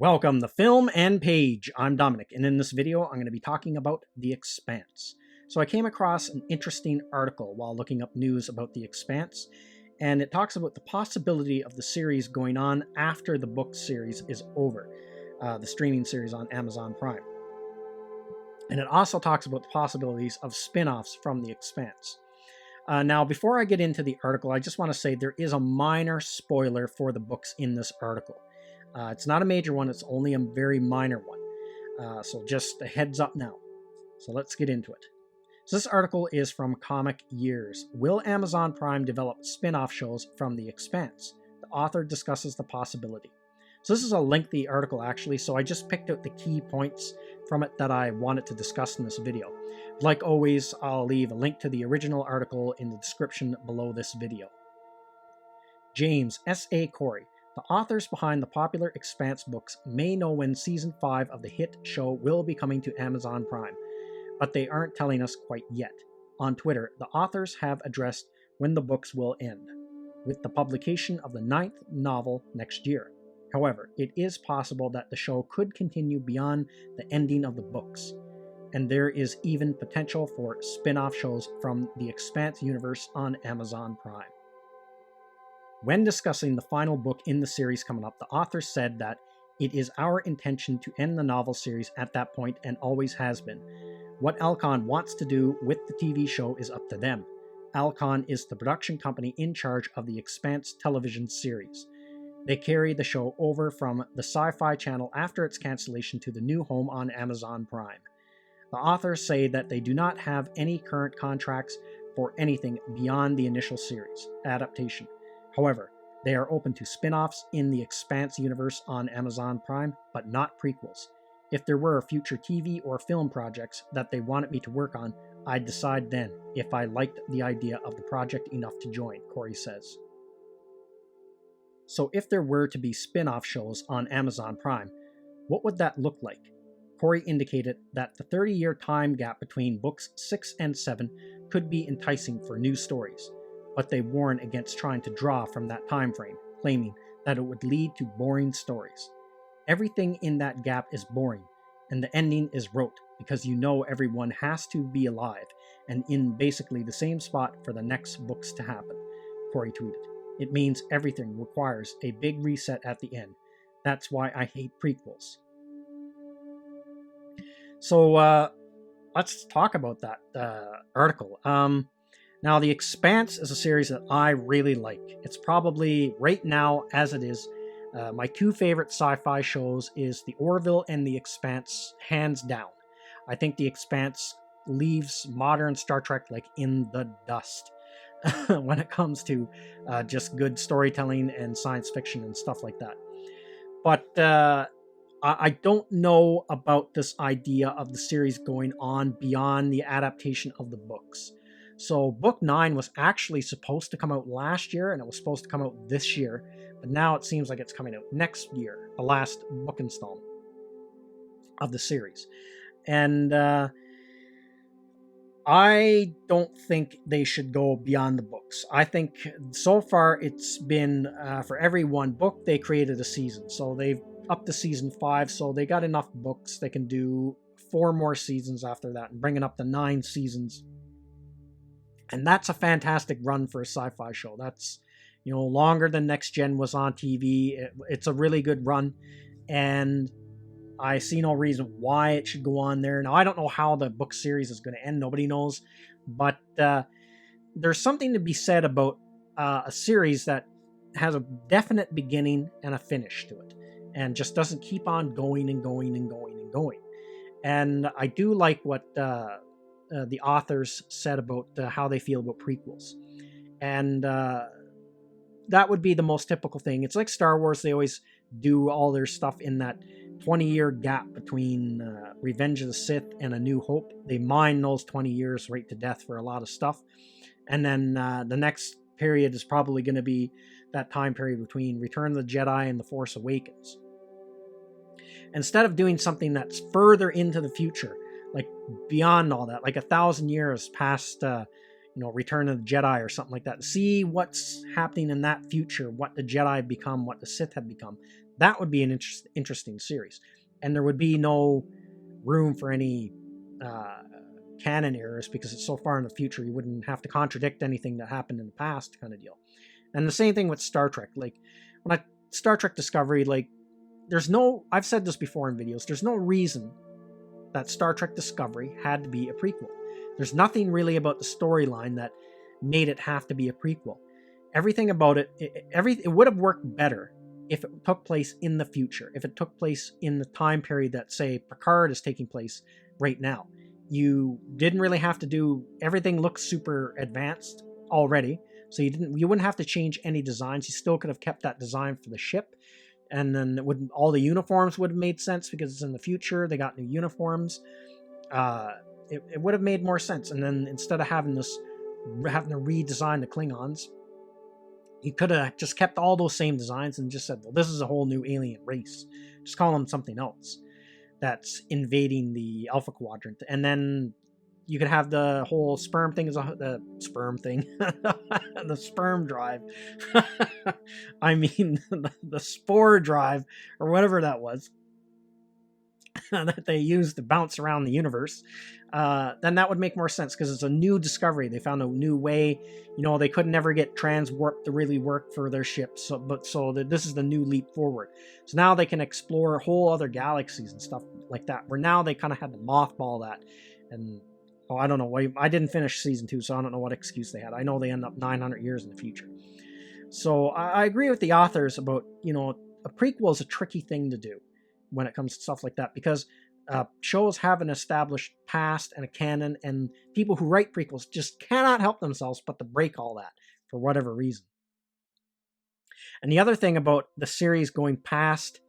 Welcome to Film and Page. I'm Dominic, and in this video, I'm going to be talking about The Expanse. So I came across an interesting article while looking up news about The Expanse, and it talks about the possibility of the series going on after the book series is over, the streaming series on Amazon Prime. And it also talks about the possibilities of spin-offs from The Expanse. Now, before I get into the article, I just want to say there is a minor spoiler for the books in this article. It's not a major one, it's only a very minor one. So just a heads up now. So let's get into it. So this article is from Comic Years. Will Amazon Prime develop spin-off shows from The Expanse? The author discusses the possibility. So this is a lengthy article actually, so I just picked out the key points from it that I wanted to discuss in this video. Like always, I'll leave a link to the original article in the description below this video. James S.A. Corey. The authors behind the popular Expanse books may know when Season 5 of the hit show will be coming to Amazon Prime, but they aren't telling us quite yet. On Twitter, the authors have addressed when the books will end, with the publication of the 9th novel next year. However, it is possible that the show could continue beyond the ending of the books, and there is even potential for spin-off shows from the Expanse universe on Amazon Prime. When discussing the final book in the series coming up, the author said that it is our intention to end the novel series at that point and always has been. What Alcon wants to do with the TV show is up to them. Alcon is the production company in charge of the Expanse television series. They carry the show over from the Sci-Fi Channel after its cancellation to the new home on Amazon Prime. The authors say that they do not have any current contracts for anything beyond the initial series adaptation. However, they are open to spin-offs in the Expanse universe on Amazon Prime, but not prequels. If there were future TV or film projects that they wanted me to work on, I'd decide then if I liked the idea of the project enough to join, Corey says. So if there were to be spin-off shows on Amazon Prime, what would that look like? Corey indicated that the 30-year time gap between books 6 and 7 could be enticing for new stories, but they warn against trying to draw from that time frame, claiming that it would lead to boring stories. Everything in that gap is boring, and the ending is rote because you know everyone has to be alive and in basically the same spot for the next books to happen, Corey tweeted. It means everything requires a big reset at the end. That's why I hate prequels. So let's talk about that article. Now, The Expanse is a series that I really like. It's probably, right now, as it is, my two favorite sci-fi shows is The Orville and The Expanse, hands down. I think The Expanse leaves modern Star Trek like in the dust when it comes to just good storytelling and science fiction and stuff like that. But I don't know about this idea of the series going on beyond the adaptation of the books. So book 9 was actually supposed to come out last year, and it was supposed to come out this year, but now it seems like it's coming out next year, the last book installment of the series. And I don't think they should go beyond the books. I think so far it's been, for every one book, they created a season. So they've up to season 5, so they got enough books. They can do 4 more seasons after that and bring it up to 9 seasons. And that's a fantastic run for a sci-fi show. That's, longer than Next Gen was on TV. It's a really good run, and I see no reason why it should go on there. Now, I don't know how the book series is going to end. Nobody knows. But there's something to be said about a series that has a definite beginning and a finish to it, and just doesn't keep on going and going and going and going. And I do like what the authors said about how they feel about prequels. And that would be the most typical thing. It's like Star Wars. They always do all their stuff in that 20-year gap between Revenge of the Sith and A New Hope. They mine those 20 years right to death for a lot of stuff. And then the next period is probably going to be that time period between Return of the Jedi and The Force Awakens. Instead of doing something that's further into the future, like beyond all that, like 1,000 years past, Return of the Jedi or something like that. See what's happening in that future, what the Jedi become, what the Sith have become. That would be an interesting series. And there would be no room for any canon errors because it's so far in the future. You wouldn't have to contradict anything that happened in the past, kind of deal. And the same thing with Star Trek. Like when Star Trek Discovery, like I've said this before in videos, there's no reason that Star Trek Discovery had to be a prequel. There's nothing really about the storyline that made it have to be a prequel. Everything about it would have worked better if it took place in the future, if it took place in the time period that, say, Picard is taking place right now. You didn't really have to do, everything looks super advanced already, so you wouldn't have to change any designs. You still could have kept that design for the ship, and then all the uniforms would have made sense because it's in the future. They got new uniforms. It would have made more sense. And then instead of having to redesign the Klingons, you could have just kept all those same designs and just said, well, this is a whole new alien race. Just call them something else that's invading the Alpha Quadrant. And then you could have the whole sperm thing the sperm drive. I mean, the spore drive, or whatever that was, that they used to bounce around the universe. Then that would make more sense because it's a new discovery. They found a new way. They could never get transwarp to really work for their ship. So this is the new leap forward. So now they can explore whole other galaxies and stuff like that. Where now they kind of had to mothball that. And I don't know. I didn't finish season 2, so I don't know what excuse they had. I know they end up 900 years in the future. So I agree with the authors about, a prequel is a tricky thing to do when it comes to stuff like that, because shows have an established past and a canon, and people who write prequels just cannot help themselves but to break all that for whatever reason. And the other thing about the series going past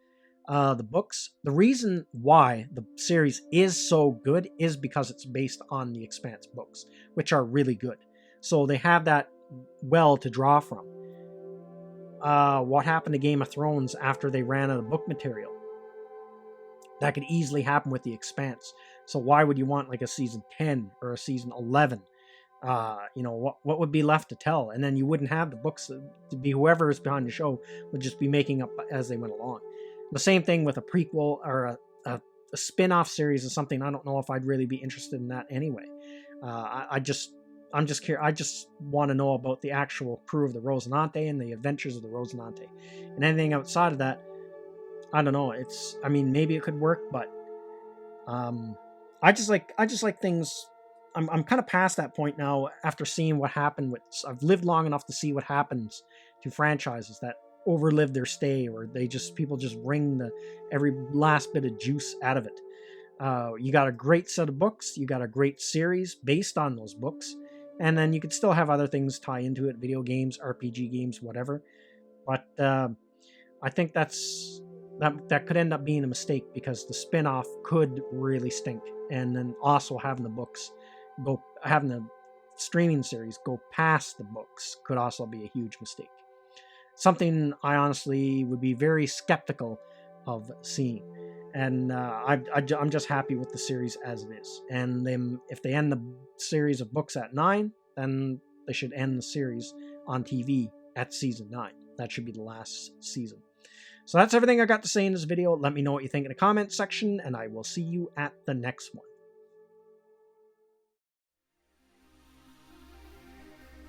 the books, the reason why the series is so good is because it's based on the Expanse books, which are really good. So they have that well to draw from. What happened to Game of Thrones after they ran out of book material? That could easily happen with the Expanse. So why would you want like a season 10 or a season 11? What would be left to tell? And then you wouldn't have the books to be, whoever is behind the show would just be making up as they went along. The same thing with a prequel or a spin-off series is something I don't know if I'd really be interested in that anyway. I'm just curious. I just want to know about the actual crew of the Rosinante and the adventures of the Rosinante. And anything outside of that, I don't know. Maybe it could work, but I just like things. I'm kind of past that point now after seeing what happened I've lived long enough to see what happens to franchises that overlive their stay, or people just wring every last bit of juice out of it. You got a great set of books, you got a great series based on those books, and then you could still have other things tie into it, video games, RPG games, whatever. But I think that could end up being a mistake, because the spin-off could really stink. And then also having the streaming series go past the books could also be a huge mistake. Something I honestly would be very skeptical of seeing. And I'm just happy with the series as it is. And then if they end the series of books at 9, then they should end the series on TV at season 9. That should be the last season. So that's everything I got to say in this video. Let me know what you think in the comments section, and I will see you at the next one.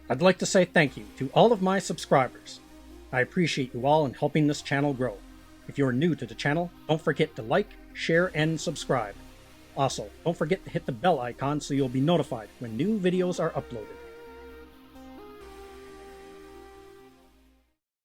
I'd like to say thank you to all of my subscribers. I appreciate you all in helping this channel grow. If you're new to the channel, don't forget to like, share, and subscribe. Also, don't forget to hit the bell icon so you'll be notified when new videos are uploaded.